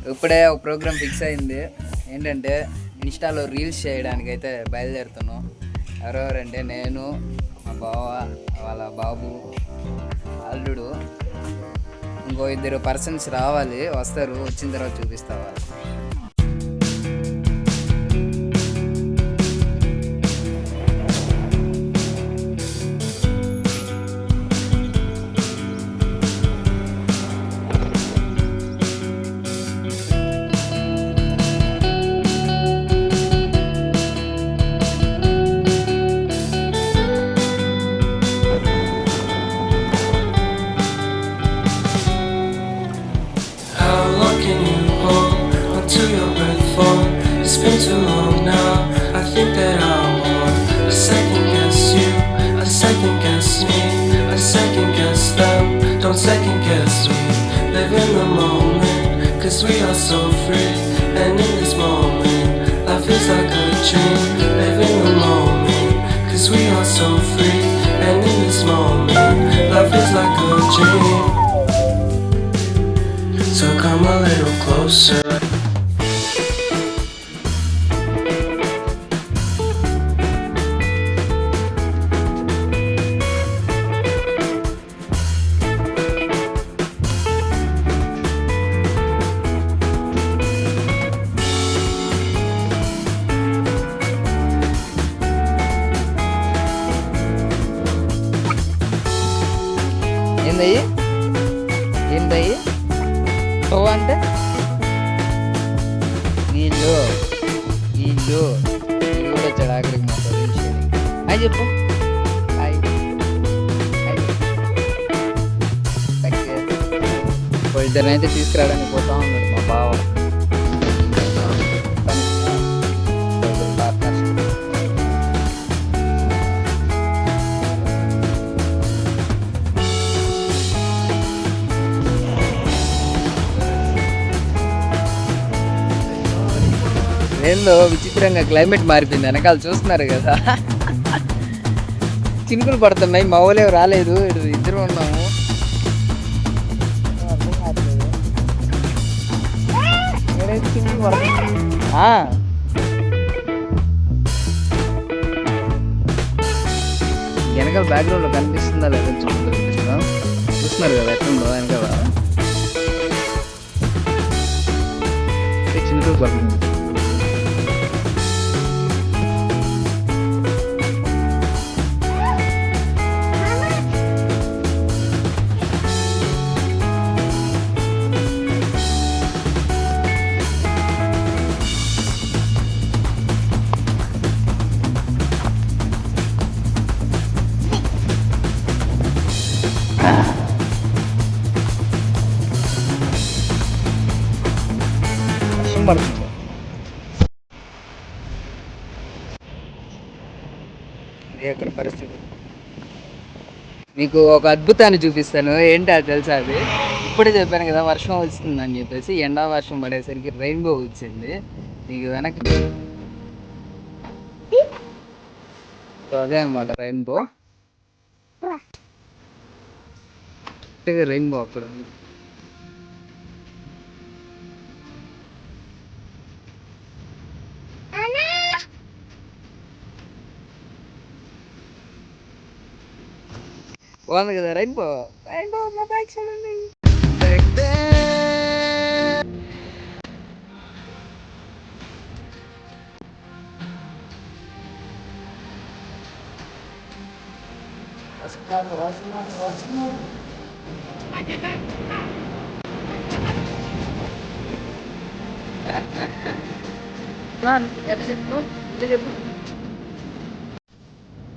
ఇప్పుడే ఒక programme fix అయింది. ఏంటంటే ఇన్స్టాలో రీల్స్ చేయడానికి అయితే బయలుదేరుతున్నాం. ఎవరెవరంటే నేను, మా బావ, వాళ్ళ బాబు, అల్లుడు, ఇంకో 2 పర్సన్స్ రావాలి. వస్తారు, వచ్చిన తర్వాత చూపిస్తా వాళ్ళు. To your breath for it's been too long now. I think that I want a second guess you, a second guess me, a second guess them. Don't second guess me. Live in the moment, cause we are so free. And in this moment, life is like a dream. Live in the moment, cause we are so free. And in this moment, life is like a dream. So come a little closer. ఏందయ్యి ఏందయ్యి ఓ అంటే నీళ్ళు నీళ్ళు నీళ్ళు కూడా వచ్చాడు ఆఖరికి మా విషయం. Hi చెప్పు. హాయ్ ఇద్దరినైతే తీసుకురావడానికి పోతా ఉన్నాడు మా బావ. ఏందో విచిత్రంగా క్లైమేట్ మారిపోయింది. వెనకాల చూస్తున్నారు కదా, చినుకులు పడుతున్నాయి. మా ఊళ్ళో రాలేదు, ఇద్దరు ఉన్నాము. వెనకాల బ్యాక్గ్రౌండ్ లో కనిపిస్తుందా లేదా చూస్తున్నారు కదా ఎట్లుందో వెనకాల చినుకులు పడుతుంది. పడుతుంది. ఎక్కడ పరిస్థితి మీకు ఒక అద్భుతాన్ని చూపిస్తాను. ఏంటి అది తెలుసా? అది ఇప్పుడే చెప్పాను కదా వర్షం వస్తుందని చెప్పేసి. ఎండా వర్షం పడేసరికి రెయిన్బో వచ్చింది. మీకు వెనక్కి అదే అనమాట రెయిన్బో. రెయిన్బో అక్కడ బాగుంది కదా రెయిన్బో. రెయిన్బో మా బ్యాక్ సైడ్ ఉంది.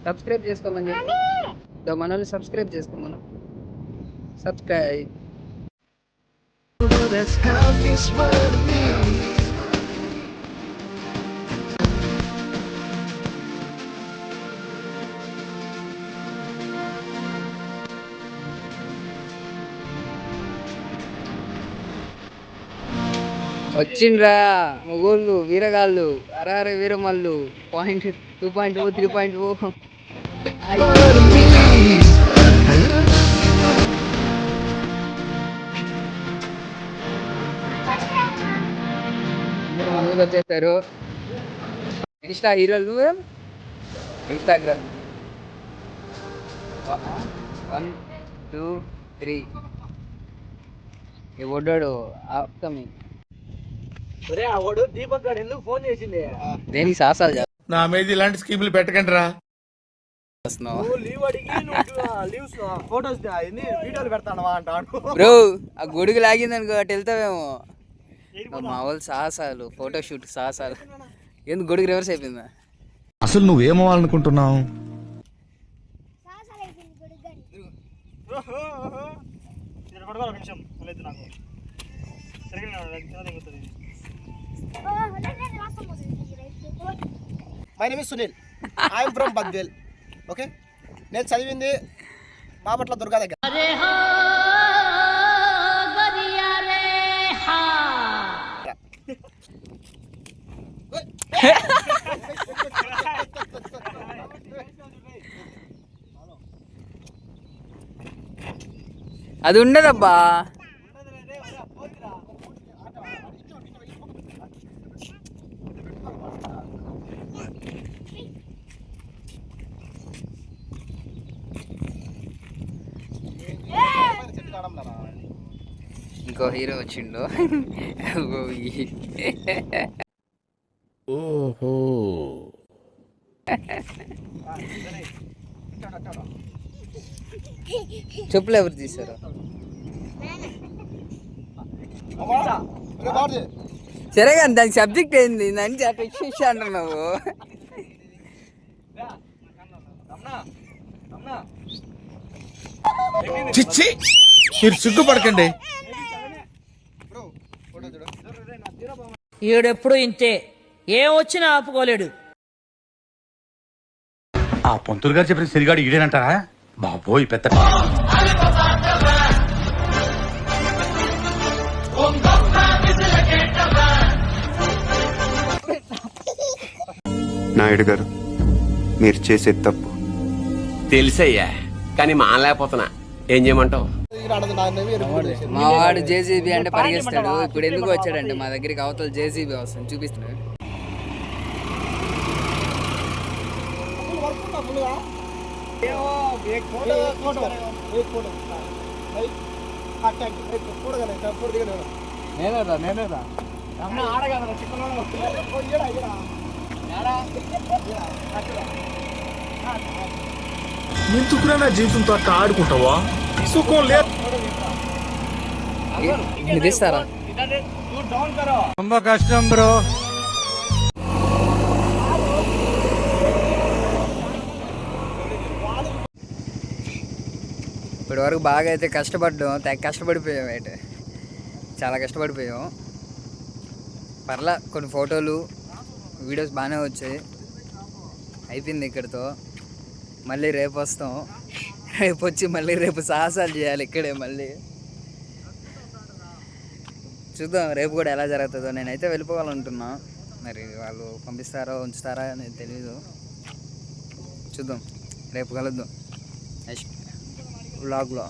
సబ్స్క్రైబ్ చేసుకోమని చెప్పి మనల్ని సబ్స్క్రైబ్ చేసుకోమను. సబ్స్క్రైబ్. వచ్చిండ్రా మొగోళ్ళు వీరగాళ్ళు, అరార వీరమల్లు. 2.0 3.0. ముందుకు వచ్చేస్తారు. ఇన్స్టా హీరోలు ఇన్స్టాగ్రామ్ 1 2 3 ఈ ఒడ్డాడు అప్కమింగ్. దీపక్ గారు ఎందుకు ఫోన్ చేసింది? దేనికి సాసాలు నా మీద ఇలాంటి స్కీములు పెట్టకండి రా. చేస్తున్నావు లీవ్ అడిగి లీవ్స్ ఫోటోస్ వీడియోలు పెడతానవా అంటాడు. బ్రో? ఆ గొడుగు లాగింది అనుకో అటు వెళ్తావేమో. మా వాళ్ళు సాహసాలు, ఫోటోషూట్ సాహసాలు. ఎందుకు గొడుగు రివర్స్ అయిపోయిందా? అసలు నువ్వేమవ్వాలనుకుంటున్నావు? My name is Sunil. I'm from Badvel. Okay, నేను చదివింది బాపట్ల దుర్గా దగ్గర. అది ఉండదబ్బా. ఇంకో హీరో వచ్చిండు. ఓహో, చెప్పులు ఎవరు తీశారు? సరే కానీ దానికి సబ్జెక్ట్ ఏంది? నన్ను అట్లా ఇచ్చేసి అంటున్నావు. చిచ్చి, మీరు సిగ్గుపడకండి. ఈడెప్పుడు ఇంతే, ఏం వచ్చినా ఆపుకోలేడు. ఆ పంతులు గారు చెప్పిన సిరిగాడు ఈడేనంటారా? బాబోయ్ పెద్ద నాయుడు గారు, మీరు చేసేది తప్పు. తెలుసయ్యా, కానీ మానలేకపోతున్నా. ఏం చేయమంటావు? మా వాడు జేసీబీ అంటే పరిగెస్తాడు. ఇప్పుడు ఎందుకు వచ్చాడంటే మా దగ్గరికి అవతల జేసీబీ వస్తుంది, చూపిస్తున్నాడు. నేనేదా ఎందుకురా నా జీవితంతో అట్లా ఆడుకుంటావా? సుఖం లేదు. ఇది ఇస్తారా? ரொம்ப కష్టం బ్రో. ఇప్పటి వరకు బాగా అయితే కష్టపడ్డాం, కష్టపడిపోయాం. అయితే చాలా కష్టపడిపోయాం. పర్లా, కొన్ని ఫోటోలు వీడియోస్ బాగానే వచ్చాయి. అయిపోయింది ఇక్కడితో. మళ్ళీ రేపు వస్తాం. రేపు వచ్చి మళ్ళీ రేపు సాహసాలు చేయాలి ఇక్కడే. మళ్ళీ చూద్దాం రేపు కూడా ఎలా జరుగుతుందో. నేనైతే వెళ్ళిపోవాలనుకున్నా, మరి వాళ్ళు పంపిస్తారో ఉంచుతారా అనేది తెలీదు. చూద్దాం, రేపు కలుద్దాం నెక్స్ట్ వ్లాగ్లో.